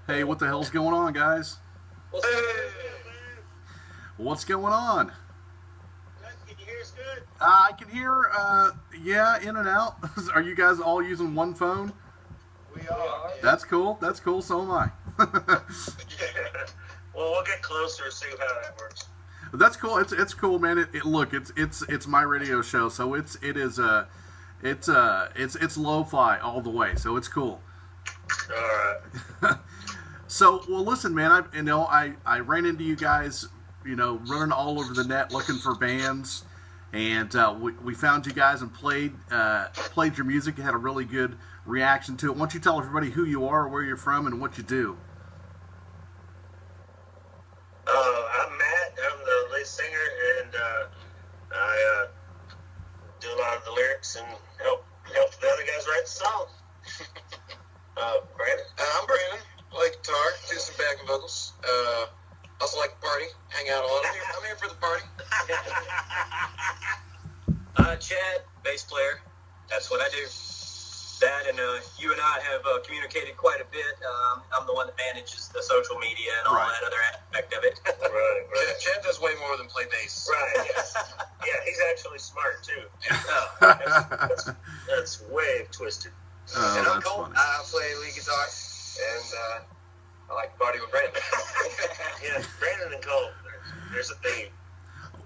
Hey, what the hell's going on, guys? What's going on? Can you hear us good? I can hear, yeah, in and out. Are you guys all using one phone? We are. That's cool. That's cool. So am I. Well, we'll get closer and see how that works. That's cool. It's cool, man. Look, it's my radio show, so it's lo-fi all the way, so it's cool. All right. So, well, listen, man. I ran into you guys, running all over the net looking for bands, and we found you guys and played your music. You had a really good reaction to it. Why don't you tell everybody who you are, where you're from, and what you do? I'm Matt. I'm the lead singer, and I do a lot of the lyrics and help the other guys write the song. Brandon. I'm Brandon. Play guitar, do some backing vocals. Also like to party, hang out a lot. I'm here for the party. Chad, bass player. That's what I do. That and you and I have communicated quite a bit. I'm the one that manages the social media and all that other aspect of it. Right. Chad does way more than play bass. Right. Yes. Yeah, he's actually smart too. That's way twisted. Oh, And I'm that's Cole. funny. I play lead guitar, and I like to party with Brandon. Yeah, Brandon and Cole. There's a theme.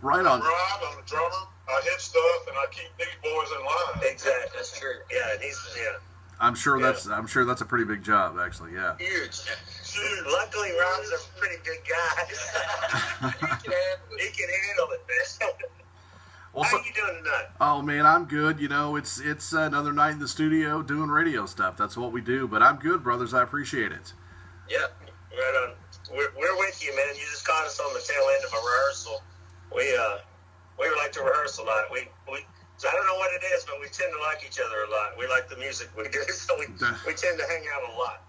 Right on. Rob, I'm the drummer. I hit stuff and I keep these boys in line. Exactly. That's true. Yeah, and he's I'm sure that's a pretty big job, actually. Yeah. Huge. Luckily, Rob's a pretty good guy. He can handle it, man. Well, How you doing tonight? oh man, I'm good. It's another night in the studio doing radio stuff. That's what we do. But I'm good, brothers. I appreciate it. Yeah, right on. We're with you, man. You just caught us on the tail end of a rehearsal. We like to rehearse a lot. So I don't know what it is, but we tend to like each other a lot. We like the music we do, so we tend to hang out a lot.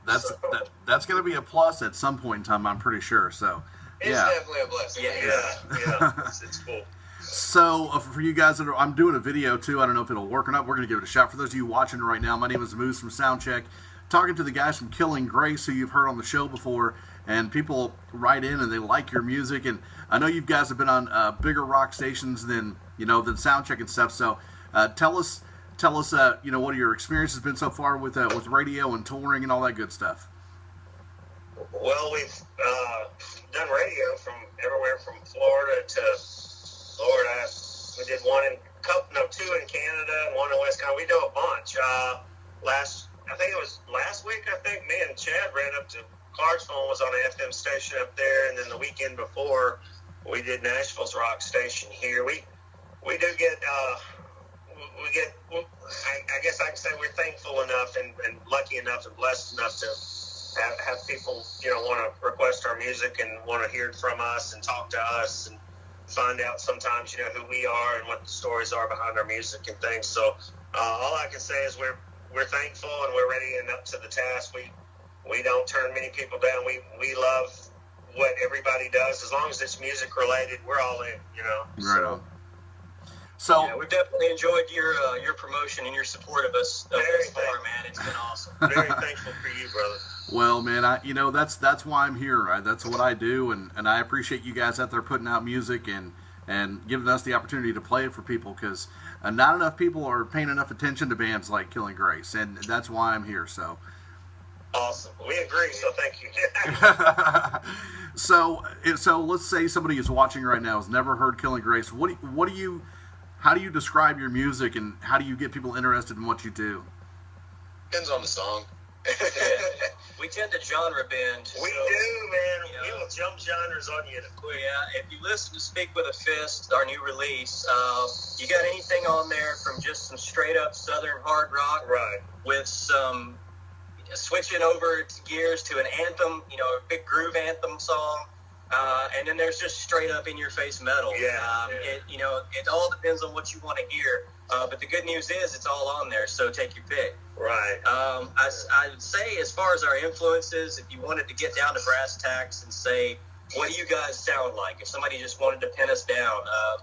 That's going to be a plus at some point in time, I'm pretty sure. So, It's yeah. definitely a blessing. Yeah. It's cool. So for you guys I'm doing a video too. I don't know if it'll work or not. We're going to give it a shot. For those of you watching right now, my name is Moose from Soundcheck, talking to the guys from Killing Grace, who you've heard on the show before. And people write in and they like your music. And I know you guys have been on bigger rock stations than Soundcheck and stuff. So tell us, what your experience has been so far with radio and touring and all that good stuff. Well, we've done radio from everywhere from Florida to Florida. We did two in Canada and one in Wisconsin. We do a bunch. I think it was last week. I think me and Chad ran up to Clarksville, was on an FM station up there, and then the weekend before we did Nashville's rock station here. We do get I guess I can say we're thankful enough and lucky enough and blessed enough to have people want to request our music and want to hear from us and talk to us and find out sometimes who we are and what the stories are behind our music and things. So all I can say is we're thankful and we're ready and up to the task. We don't turn many people down. We love what everybody does. As long as it's music related, we're all in, Right on. So Yeah, we've definitely enjoyed your promotion and your support of us thus far, man. It's been awesome. Very thankful for you, brother. well, man, that's why I'm here. That's what I do, and I appreciate you guys out there putting out music and giving us the opportunity to play it for people, because not enough people are paying enough attention to bands like Killing Grace, and that's why I'm here. So. Awesome. We agree, so thank you. So let's say somebody is watching right now has never heard Killing Grace. How do you describe your music, and how do you get people interested in what you do? Depends on the song. We tend to genre bend. We do, man. We will jump genres on you. Yeah, if you listen to Speak with a Fist, our new release, you got anything on there from just some straight up Southern hard rock, Right. with some switching over gears to an anthem, a big groove anthem song. And then there's just straight up in your face metal. Yeah. It all depends on what you want to hear. But the good news is it's all on there, so take your pick. Right. I would say, as far as our influences, if you wanted to get down to brass tacks and say, what do you guys sound like? If somebody just wanted to pin us down,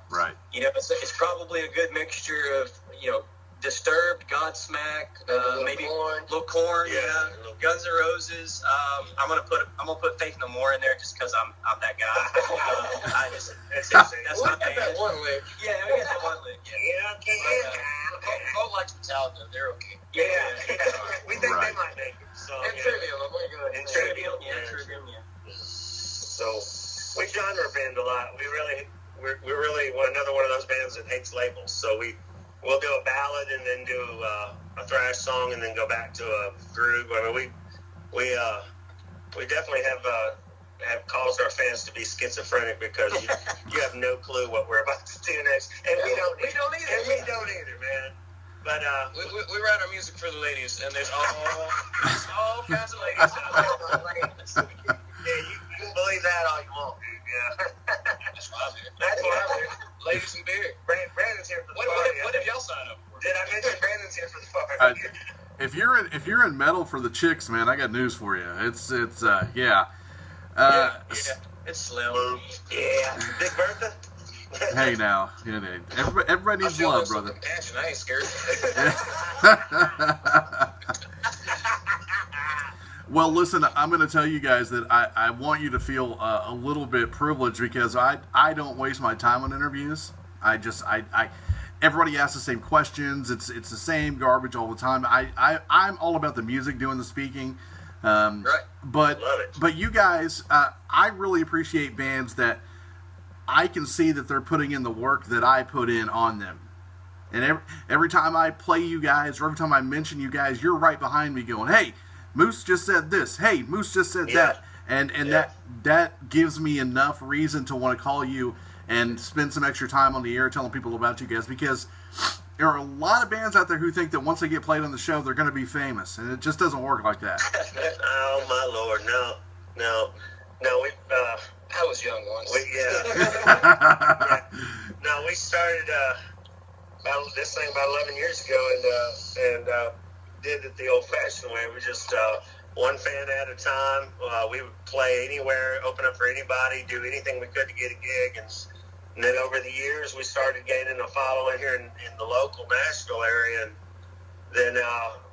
Right. it's probably a good mixture of, Disturbed, Godsmack, maybe Lil Corn, Guns N' Roses. I'm gonna put Faith No More in there just because I'm that guy. That's my band. That one lick. Yeah, we got that one lick. Don't like Metallica. They're okay. Yeah. We think they might make it. So, and Trivium. I'm gonna go ahead. And Trivium. Trivium. So we genre bend a lot. We're really another one of those bands that hates labels. So we'll do a ballad and then do a thrash song and then go back to a groove. I mean, we definitely have caused our fans to be schizophrenic because you have no clue what we're about to do next, and we don't either, man. But we write our music for the ladies, and there's all kinds of ladies out there. Yeah, you can believe that all you want, dude. Yeah. That's why I'm here. Ladies and beer. Brandon's here for the party. What did y'all sign up for? Did I mention Brandon's here for the party? If you're in metal for the chicks, man, I got news for you. It's Yeah, it's slim. Yeah, Big Bertha. Hey now, everybody needs love, brother. Compassion. I ain't scared. Well, listen, I'm going to tell you guys that I want you to feel a little bit privileged because I don't waste my time on interviews. Everybody asks the same questions. It's the same garbage all the time. I'm all about the music, doing the speaking. Right. But you guys, I really appreciate bands that I can see that they're putting in the work that I put in on them. And every time I play you guys or every time I mention you guys, you're right behind me going, hey, Moose just said this. Hey, Moose just said that. And that gives me enough reason to want to call you and spend some extra time on the air telling people about you guys, because there are a lot of bands out there who think that once they get played on the show, they're going to be famous, and it just doesn't work like that. Oh, my Lord, no. I was young once. No, we started this thing about 11 years ago, and did it the old-fashioned way. We just one fan at a time. We would play anywhere, open up for anybody, do anything we could to get a gig, and then over the years we started gaining a following here in the local Nashville area, and then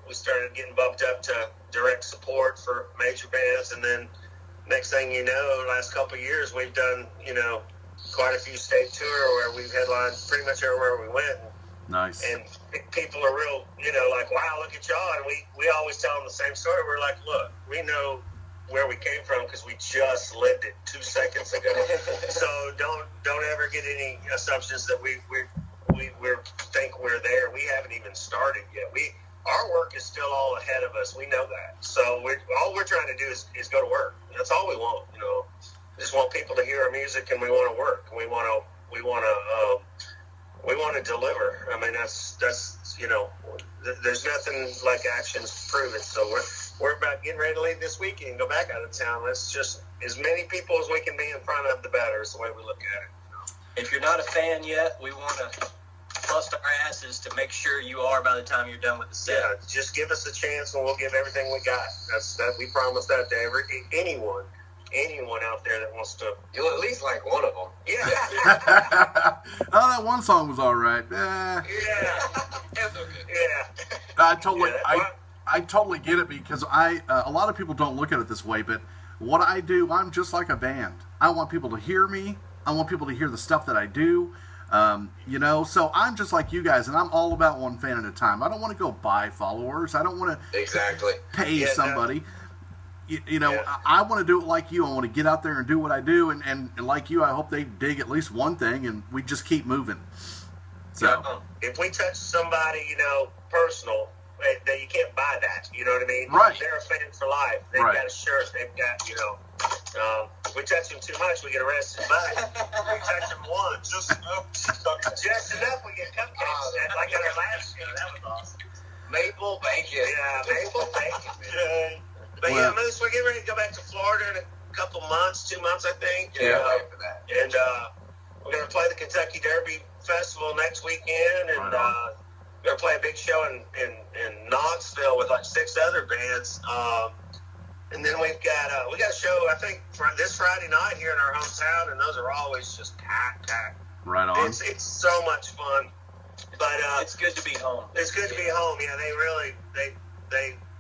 we started getting bumped up to direct support for major bands, and then next thing you know, last couple of years we've done quite a few state tour where we've headlined pretty much everywhere we went. Nice. And people are real, like, wow, look at y'all. And we always tell them the same story. We're like, look, we know where we came from because we just lived it 2 seconds ago. So don't ever get any assumptions that we think we're there. We haven't even started yet. Our work is still all ahead of us. We know that. So all we're trying to do is go to work. That's all we want. We just want people to hear our music, and we want to work. We want to deliver. I mean, that's there's nothing like actions to prove it. So we're about getting ready to leave this weekend and go back out of town. Let's just, as many people as we can be in front of, the better, is the way we look at it. If you're not a fan yet, we want to bust our asses to make sure you are by the time you're done with the set. Yeah, just give us a chance and we'll give everything we got. We promise that to anyone out there that wants to. You'll at least like one of them. Yeah. Oh, that one song was all right. Yeah. That's okay. Yeah. I totally get it, because a lot of people don't look at it this way, but what I do, I'm just like a band. I want people to hear me. I want people to hear the stuff that I do. So I'm just like you guys, and I'm all about one fan at a time. I don't want to go buy followers. I don't want to pay somebody. I want to do it like you. I want to get out there and do what I do, and like you, I hope they dig at least one thing, and we just keep moving. So if we touch somebody, personal, that you can't buy that. You know what I mean? Right. They're a fan for life. They've got a shirt. They've got, if we touch them too much, we get arrested. But if we touch them once, just enough, we get cupcakes. Like at our last show, that was awesome. Maple bacon. Yeah, maple bacon. But Moose, we're getting ready to go back to Florida in a couple months, 2 months, I think. Yeah, for that. And we're going to play the Kentucky Derby Festival next weekend, and we're going to play a big show in Knoxville with like 6 other bands. And then we've got a show, I think, for this Friday night here in our hometown, and those are always just packed. Right on. It's so much fun. But it's good to be home. It's good to be home. Yeah, they really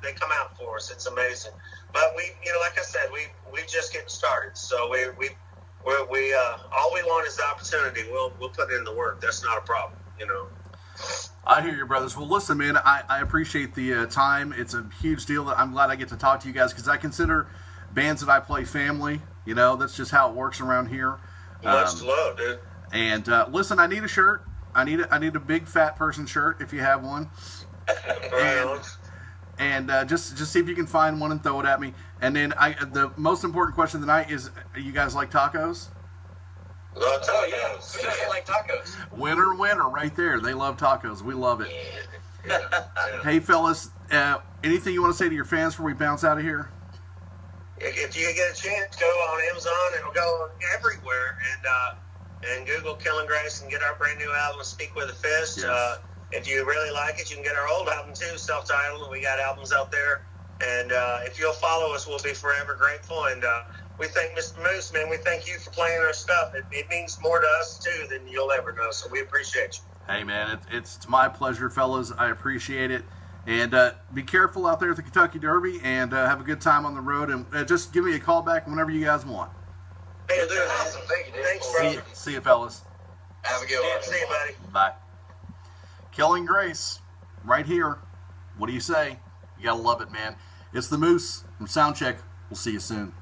they come out for us. It's amazing. But we, like I said, we just getting started. So we all we want is the opportunity. We'll put in the work. That's not a problem. I hear you, brothers. Well, listen, man, I appreciate the time. It's a huge deal. That I'm glad I get to talk to you guys because I consider bands that I play family. That's just how it works around here. Much love, dude. And listen, I need a shirt. I need a big fat person shirt if you have one. And just see if you can find one and throw it at me. And then the most important question tonight is: you guys like tacos? Love tacos. Oh yeah, who doesn't like tacos? Winner, right there. They love tacos. We love it. Yeah. Hey, fellas, anything you want to say to your fans before we bounce out of here? If you get a chance, go on Amazon. It'll go everywhere, and Google Killing Grace and get our brand new album, Speak with a Fist. Yes. If you really like it, you can get our old album too, self-titled, and we got albums out there. And if you'll follow us, we'll be forever grateful. And we thank Mr. Moose, man. We thank you for playing our stuff. It means more to us too than you'll ever know. So we appreciate you. Hey, man, it's my pleasure, fellas. I appreciate it. And be careful out there at the Kentucky Derby, and have a good time on the road. And just give me a call back whenever you guys want. Hey, dude, awesome. Thank you, dude. Thanks, bro. See you, fellas. Have a good one. See you, buddy. Bye. Killing Grace, right here. What do you say? You gotta love it, man. It's the Moose from Soundcheck. We'll see you soon.